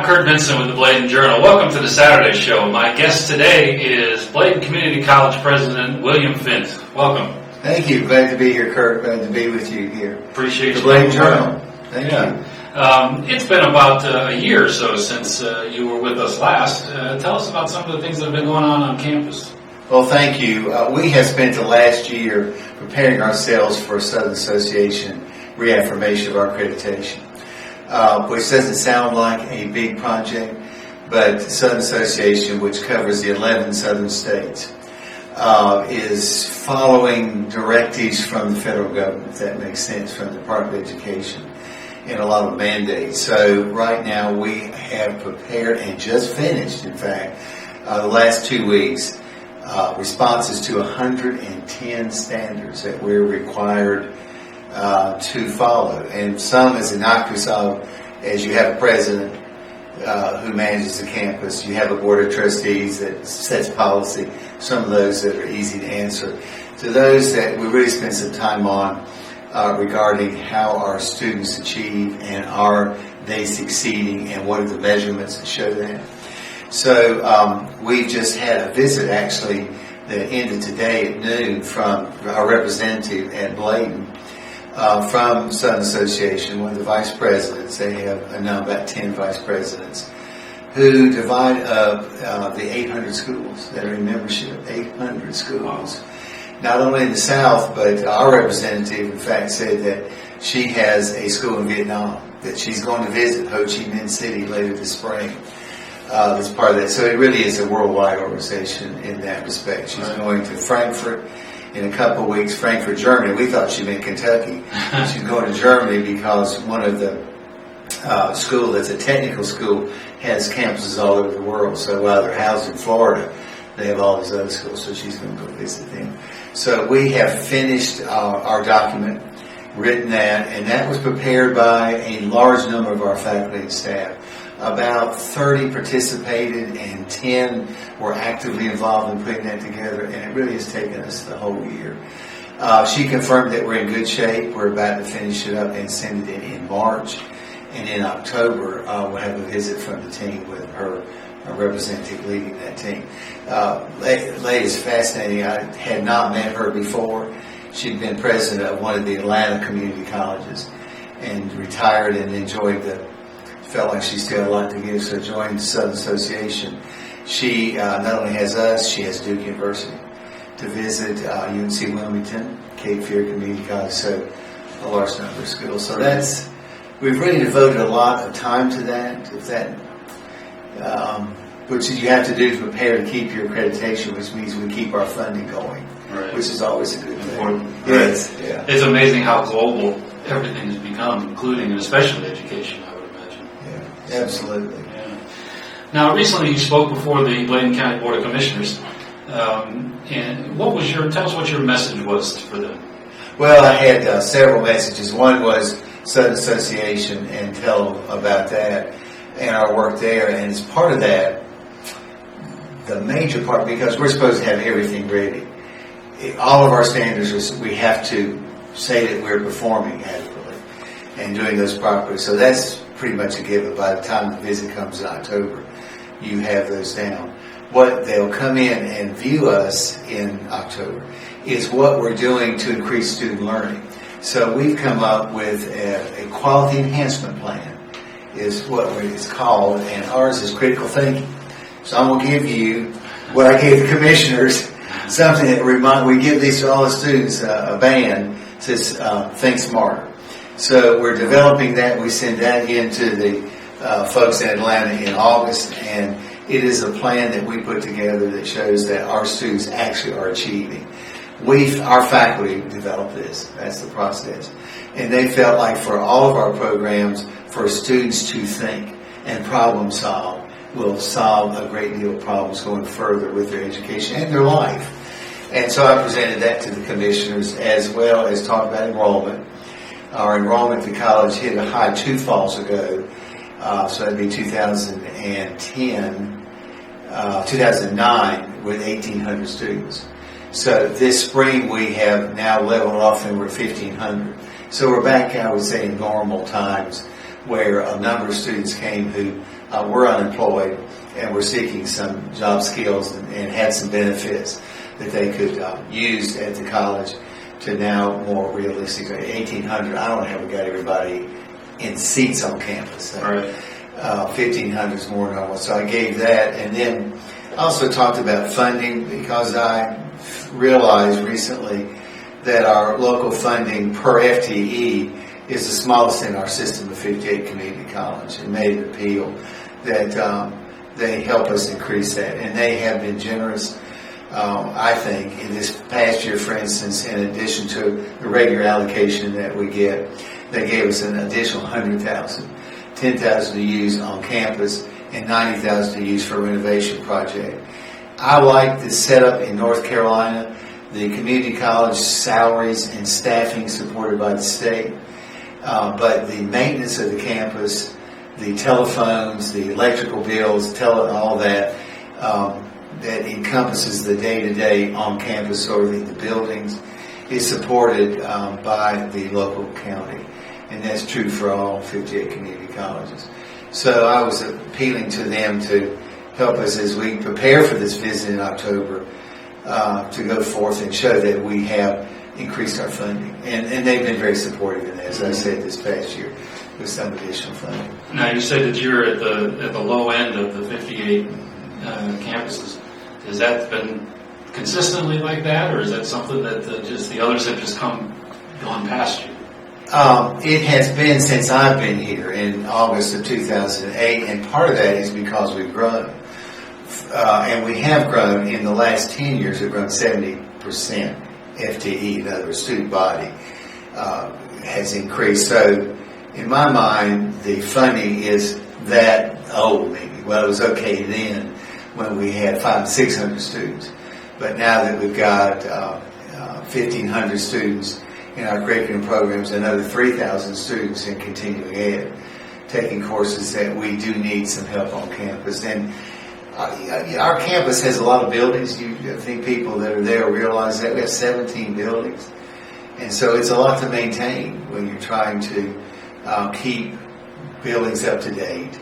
Kurt Vincent with the Bladen Journal. Welcome to the Saturday Show. My guest today is Bladen Community College President William Findt. Welcome. Thank you. Glad to be here, Kurt. Glad to be with you here. Appreciate the you. The Bladen Journal. Thank you. It's been about a year or so since you were with us last. Tell us about some of the things that have been going on campus. Well, thank you. We have spent the last year preparing ourselves for Southern Association reaffirmation of our accreditation, which doesn't sound like a big project, but Southern Association, which covers the 11 southern states, is following directives from the federal government, if that makes sense, from the Department of Education, and a lot of mandates. So right now we have prepared and just finished, in fact, the last 2 weeks, responses to 110 standards that we're required to follow. And some as innocuous as you have a president who manages the campus, you have a board of trustees that sets policy, some of those that are easy to answer. To those that we really spend some time on regarding how our students achieve and are they succeeding and what are the measurements that show that. So we've just had a visit actually that ended today at noon from our representative at Bladen from Southern Association, one of the vice presidents. They have now about 10 vice presidents who divide up the 800 schools that are in membership, 800 schools. Not only in the South, but our representative, in fact, said that she has a school in Vietnam, that she's going to visit Ho Chi Minh City later this spring. That's part of that. So it really is a worldwide organization in that respect. She's going to Frankfurt in a couple of weeks, Frankfurt, Germany. We thought she meant Kentucky. She's going to Germany because one of the school that's a technical school has campuses all over the world. So while they're housed in Florida, they have all these other schools, so she's going to go visit them. So we have finished our document, written that, and that was prepared by a large number of our faculty and staff. About 30 participated and 10 were actively involved in putting that together, and it really has taken us the whole year. She confirmed that we're in good shape. We're about to finish it up and send it in March. And in October, we'll have a visit from the team with her representative leading that team. Lady is fascinating. I had not met her before. She'd been president of one of the Atlanta community colleges and retired and enjoyed felt like she still had a lot to give, so joined the Southern Association. She not only has us, she has Duke University to visit, UNC Wilmington, Cape Fear Community College, so a large number of schools. So we've really devoted a lot of time to that, which you have to do to prepare to keep your accreditation, which means we keep our funding going, right, which is always a good thing. Yes, yeah. It's amazing how global everything has become, including and especially education, I would imagine. Yeah, absolutely. Yeah. Now, recently you spoke before the Bladen County Board of Commissioners, and tell us what your message was for them. Well, I had several messages. One was Southern Association and tell them about that and our work there, and as part of that, the major part, because we're supposed to have everything ready. All of our standards, we have to say that we're performing adequately and doing those properly. So that's pretty much a given. By the time the visit comes in October, you have those down. What they'll come in and view us in October is what we're doing to increase student learning. So we've come up with a quality enhancement plan, is what it's called, and ours is critical thinking. So I'm going to give you what I gave the commissioners, something that we give these to all the students, a band, says think smarter. So we're developing that. We send that into the folks in Atlanta in August, and it is a plan that we put together that shows that our students actually are achieving. Our faculty developed this. That's the process. And they felt like for all of our programs, for students to think and problem solve, will solve a great deal of problems going further with their education and their life. And so I presented that to the commissioners, as well as talked about enrollment. Our enrollment at the college hit a high 2 falls ago, so that'd be 2009 with 1,800 students. So this spring we have now leveled off and we're 1,500. So we're back, I would say, in normal times where a number of students came who were unemployed and were seeking some job skills and had some benefits that they could use at the college to now more realistically 1,800. I don't know how we got everybody in seats on campus. So, Right. 1,500 is more normal. So I gave that, and then I also talked about funding because I realized recently that our local funding per FTE is the smallest in our system of 58 community college, and made an appeal that they help us increase that, and they have been generous. I think in this past year, for instance, in addition to the regular allocation that we get, they gave us an additional 100,000, 10,000 to use on campus, and 90,000 to use for a renovation project. I like the setup in North Carolina, the community college salaries and staffing supported by the state, but the maintenance of the campus, the telephones, the electrical bills, all that, that encompasses the day-to-day on campus or the buildings, is supported by the local county. And that's true for all 58 community colleges. So I was appealing to them to help us as we prepare for this visit in October to go forth and show that we have increased our funding. And they've been very supportive in that, as I said, this past year with some additional funding. Now, you said that you're at the low end of the 58 campuses. Has that been consistently like that, or is that something that just the others have just gone past you? It has been since I've been here in August of 2008, and part of that is because we've grown. And we have grown in the last 10 years, we've grown 70% FTE, in other words, student body has increased. So in my mind, the funding is that old maybe. Well, it was okay then when we had 500-600 students. But now that we've got 1,500 students in our curriculum programs, another 3,000 students in continuing ed, taking courses that we do need some help on campus. And our campus has a lot of buildings. I think people that are there realize that we have 17 buildings. And so it's a lot to maintain when you're trying to keep buildings up to date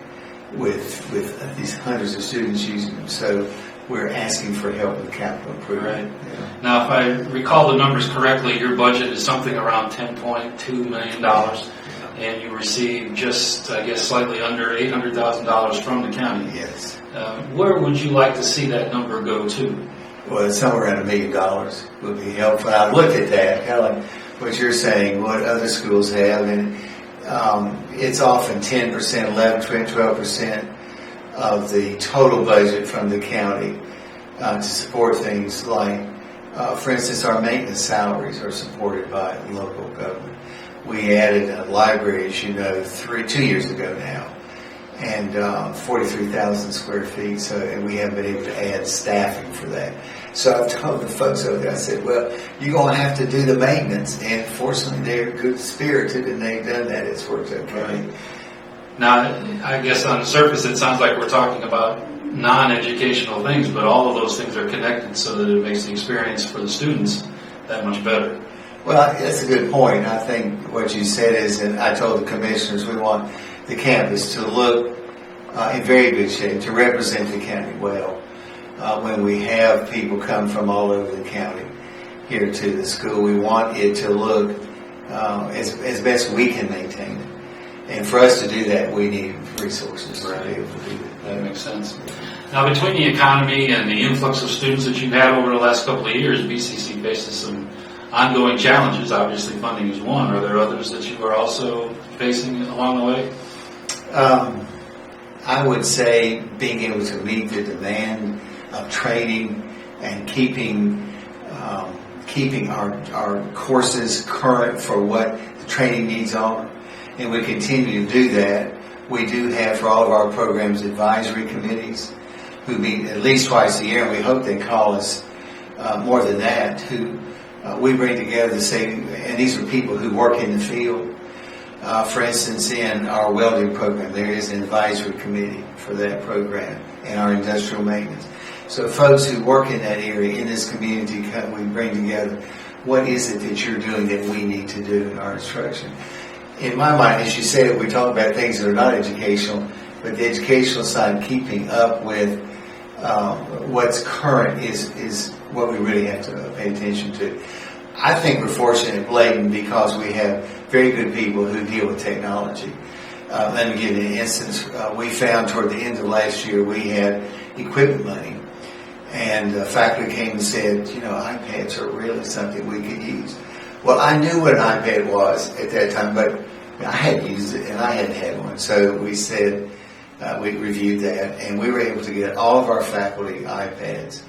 with these hundreds of students using them. So we're asking for help with capital improvement. Right. Yeah. Now, if I recall the numbers correctly, your budget is something around $10.2 million, and you receive just, I guess, slightly under $800,000 from the county. Yes. Where would you like to see that number go to? Well, somewhere around $1 million would be helpful. I looked at that, kind of like what you're saying, what other schools have, and it's often 10%, 11, 12% of the total budget from the county to support things like, for instance, our maintenance salaries are supported by local government. We added a library, as you know, 2 years ago now, and 43,000 square feet. So, and we haven't been able to add staffing for that. So I've told the folks over there, I said, well, you're going to have to do the maintenance. And fortunately, they're good spirited, and they've done that. It's worked okay. Right. Now, I guess on the surface, it sounds like we're talking about non-educational things, but all of those things are connected so that it makes the experience for the students that much better. Well, that's a good point. I think what you said is, and I told the commissioners, we want the campus to look in very good shape, to represent the county well. When we have people come from all over the county here to the school, we want it to look as best we can maintain it. And for us to do that, we need resources to be able to do that. That makes sense. Now, between the economy and the influx of students that you've had over the last couple of years, BCC faces some ongoing challenges. Obviously, funding is one. Are there others that you are also facing along the way? I would say being able to meet the demand of training and keeping our courses current for what the training needs are. And we continue to do that. We do have, for all of our programs, advisory committees who meet at least twice a year, and we hope they call us more than that, who we bring together to say, and these are people who work in the field. For instance, in our welding program, there is an advisory committee for that program and our industrial maintenance. So folks who work in that area, in this community, we bring together, what is it that you're doing that we need to do in our instruction? In my mind, as you said, we talk about things that are not educational, but the educational side, keeping up with what's current is what we really have to pay attention to. I think we're fortunate at Bladen because we have very good people who deal with technology. Let me give you an instance. We found toward the end of last year we had equipment money, and faculty came and said, iPads are really something we could use. Well, I knew what an iPad was at that time, but I hadn't used it and I hadn't had one. So we said, we reviewed that, and we were able to get all of our faculty iPads.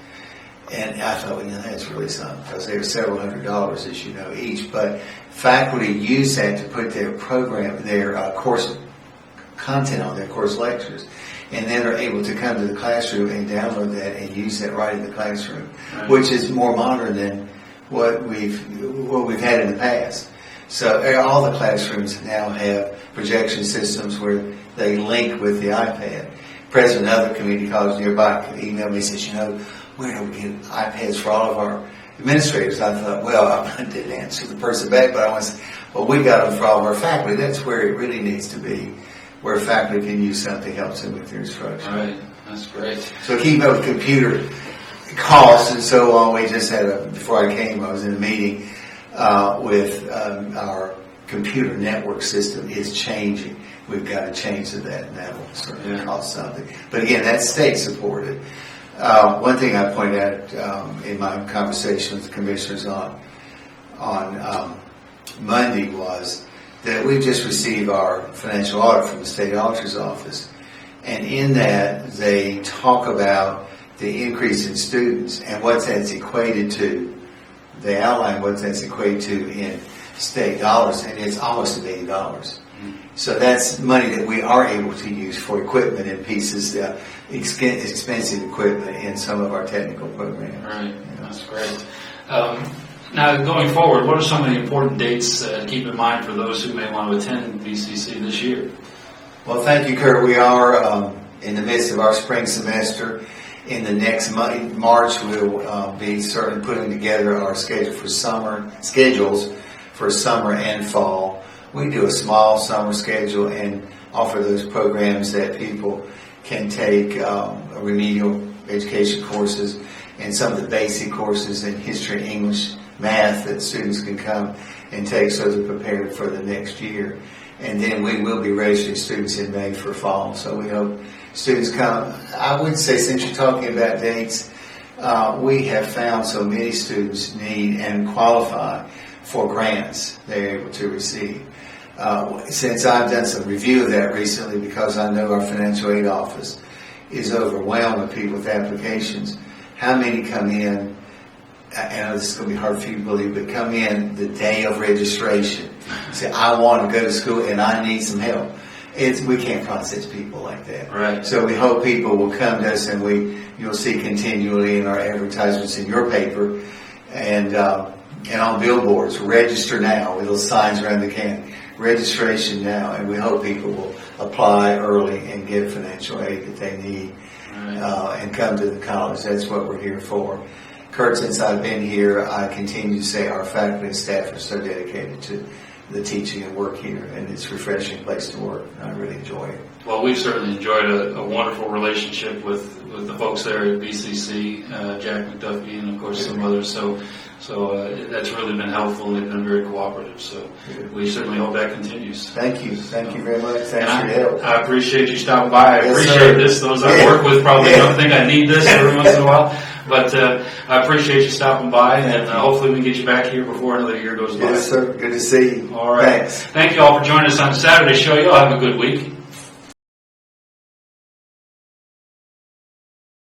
And I thought, that's really something, because they were several $100s, as you know, each. But faculty use that to put their course content on their course lectures, and then are able to come to the classroom and download that and use that right in the classroom, right, which is more modern than what we've had in the past. So all the classrooms now have projection systems where they link with the iPad. President of the community college nearby emailed me and says, where do we get iPads for all of our administrators? I thought, I didn't answer the person back, but I want to say, we got them for all of our faculty. That's where it really needs to be, where faculty can use something that helps them with their instruction. Right, that's great. So keep up with computer costs and so on. We just had before I came, I was in a meeting with our computer network system is changing. We've got to change to that, and that will certainly cost something. But again, that's state supported. One thing I pointed out in my conversation with the commissioners on Monday was that we just received our financial audit from the state auditor's office, and in that they talk about the increase in students and what that's equated to. They outline what that's equated to in state dollars, and it's almost $1 billion. So that's money that we are able to use for equipment and pieces, expensive equipment in some of our technical programs. Right, that's great. Now, going forward, what are some of the important dates to keep in mind for those who may want to attend BCC this year? Well, thank you, Kurt. We are in the midst of our spring semester. In the next month, March, we'll be certainly putting together our schedules for summer and fall. We do a small summer schedule and offer those programs that people can take remedial education courses and some of the basic courses in history, English, math that students can come and take so they're prepared for the next year. And then we will be registering students in May for fall. So we hope students come. I would say, since you're talking about dates, we have found so many students need and qualify for grants they're able to receive. Since I've done some review of that recently, because I know our financial aid office is overwhelmed with people with applications, how many come in, I know this is going to be hard for you to believe, but come in the day of registration, say, I want to go to school and I need some help. We can't process people like that. Right. So we hope people will come to us, and you'll see continually in our advertisements in your paper and on billboards, register now, with little signs around the can. Registration now, and we hope people will apply early and get financial aid that they need, and come to the college. That's what we're here for. Kurt, since I've been here, I continue to say our faculty and staff are so dedicated to the teaching and work here, and it's a refreshing place to work, and I really enjoy it. Well, we've certainly enjoyed a wonderful relationship with the folks there at BCC, Jack McDuffie, and of course some others. So that's really been helpful. They've been very cooperative. So we certainly hope that continues. Thank you. Thank you very much. Thanks for your help. I appreciate you stopping by. I appreciate sir. this. Those I work with probably don't think I need this every once in a while. But I appreciate you stopping by, and hopefully we can get you back here before another year goes by. Yes, sir. Good to see you. All right. Thanks. Thank you all for joining us on Saturday show. You all have a good week.